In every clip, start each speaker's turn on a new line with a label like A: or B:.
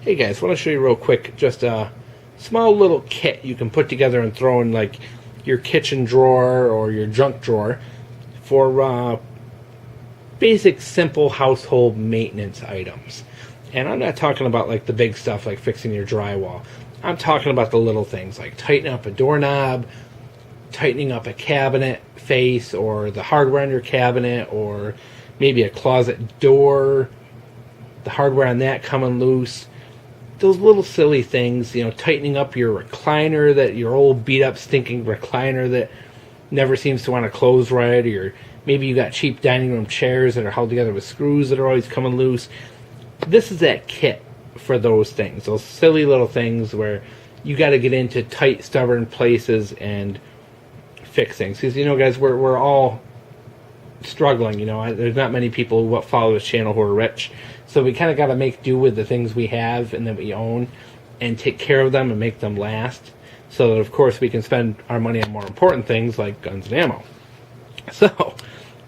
A: Hey guys, want to show you real quick just a small little kit you can put together and throw in like your kitchen drawer or your junk drawer for basic simple household maintenance items. And I'm not talking about like the big stuff like fixing your drywall. I'm talking about the little things like tightening up a doorknob, tightening up a cabinet face or the hardware on your cabinet, or maybe a closet door, the hardware on that coming loose. Those little silly things, you know, tightening up your recliner, that your old beat up stinking recliner that never seems to want to close right, or maybe you got cheap dining room chairs that are held together with screws that are always coming loose. This is that kit for those things, those silly little things where you got to get into tight, stubborn places and fix things. Because, you know, guys, we're all struggling. You know, there's not many people who follow this channel who are rich, so we kind of got to make do with the things we have and that we own and take care of them and make them last, so that of course we can spend our money on more important things like guns and ammo. So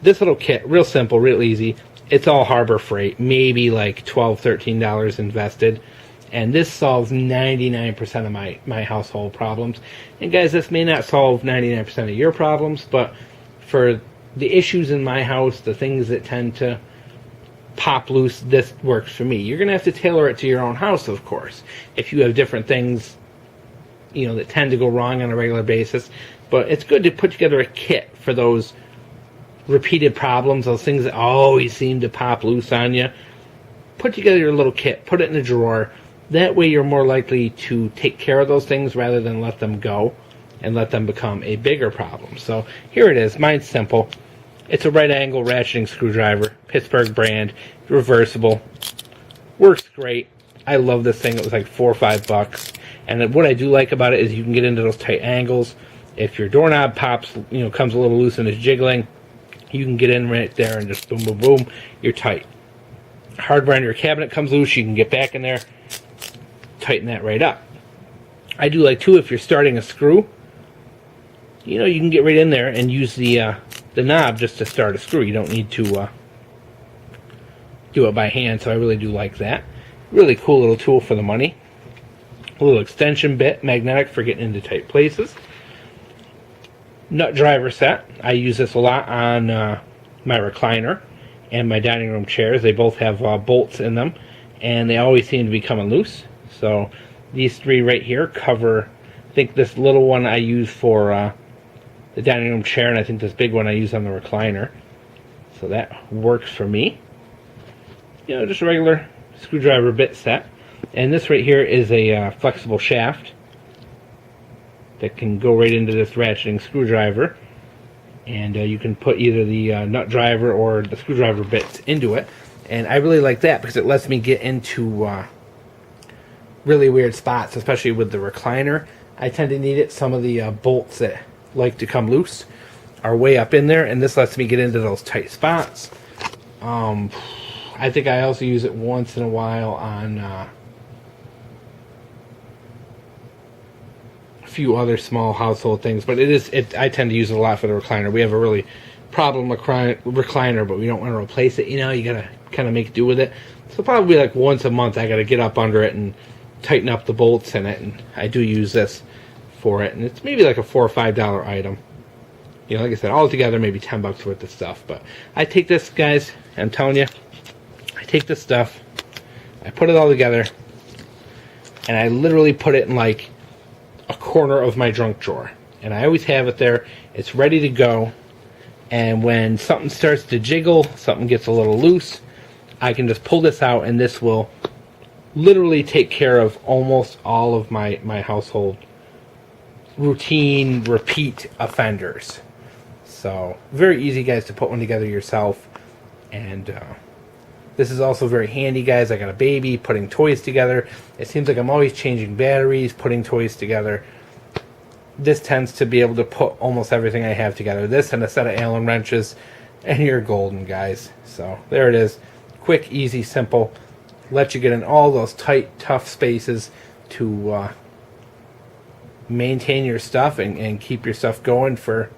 A: this little kit, real simple, real easy. It's all Harbor Freight, maybe like $12-13 invested, and this solves 99% of my household problems. And guys, this may not solve 99% of your problems, but for the issues in my house, the things that tend to pop loose, this works for me. You're going to have to tailor it to your own house, of course, if you have different things, you know, that tend to go wrong on a regular basis. But it's good to put together a kit for those repeated problems, those things that always seem to pop loose on you. Put together your little kit, put it in a drawer. That way you're more likely to take care of those things rather than let them go and let them become a bigger problem. So here it is. Mine's simple. It's a right angle ratcheting screwdriver, Pittsburgh brand, reversible. Works great. I love this thing. It was like $4 or $5. And what I do like about it is you can get into those tight angles. If your doorknob pops, you know, comes a little loose and is jiggling, you can get in right there and just boom, boom, boom, you're tight. Hardware on your cabinet comes loose, you can get back in there, tighten that right up. I do like, too, if you're starting a screw, you know, you can get right in there and use the knob just to start a screw. You don't need to do it by hand, so I really do like that. Really cool little tool for the money. A little extension bit, magnetic for getting into tight places. Nut driver set. I use this a lot on my recliner and my dining room chairs. They both have bolts in them, and they always seem to be coming loose. So these three right here cover, I think this little one I use for the dining room chair, and I think this big one I use on the recliner. So that works for me. You know, just a regular screwdriver bit set. And this right here is a flexible shaft that can go right into this ratcheting screwdriver. And you can put either the nut driver or the screwdriver bits into it. And I really like that because it lets me get into really weird spots, especially with the recliner. I tend to need it. Some of the bolts that like to come loose are way up in there, and this lets me get into those tight spots. I think I also use it once in a while on a few other small household things, but I tend to use it a lot for the recliner. We have a really problem recliner, but we don't want to replace it. You know, you gotta kind of make do with it. So probably like once a month I gotta get up under it and tighten up the bolts in it, and I do use this for it, and it's maybe like a $4 or $5 item. You know, like I said, all together maybe $10 worth of stuff. But I take this, guys, I'm telling you, I take this stuff, I put it all together, and I literally put it in like a corner of my junk drawer, and I always have it there. It's ready to go, and when something starts to jiggle, something gets a little loose, I can just pull this out, and this will literally take care of almost all of my household routine repeat offenders. So very easy, guys, to put one together yourself. And this is also very handy, guys. I got a baby, putting toys together. It seems like I'm always changing batteries, putting toys together. This tends to be able to put almost everything I have together. This and a set of Allen wrenches, and you're golden, guys. So there it is. Quick, easy, simple. Let you get in all those tight, tough spaces to maintain your stuff and keep your stuff going for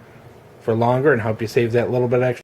A: longer and help you save that little bit extra.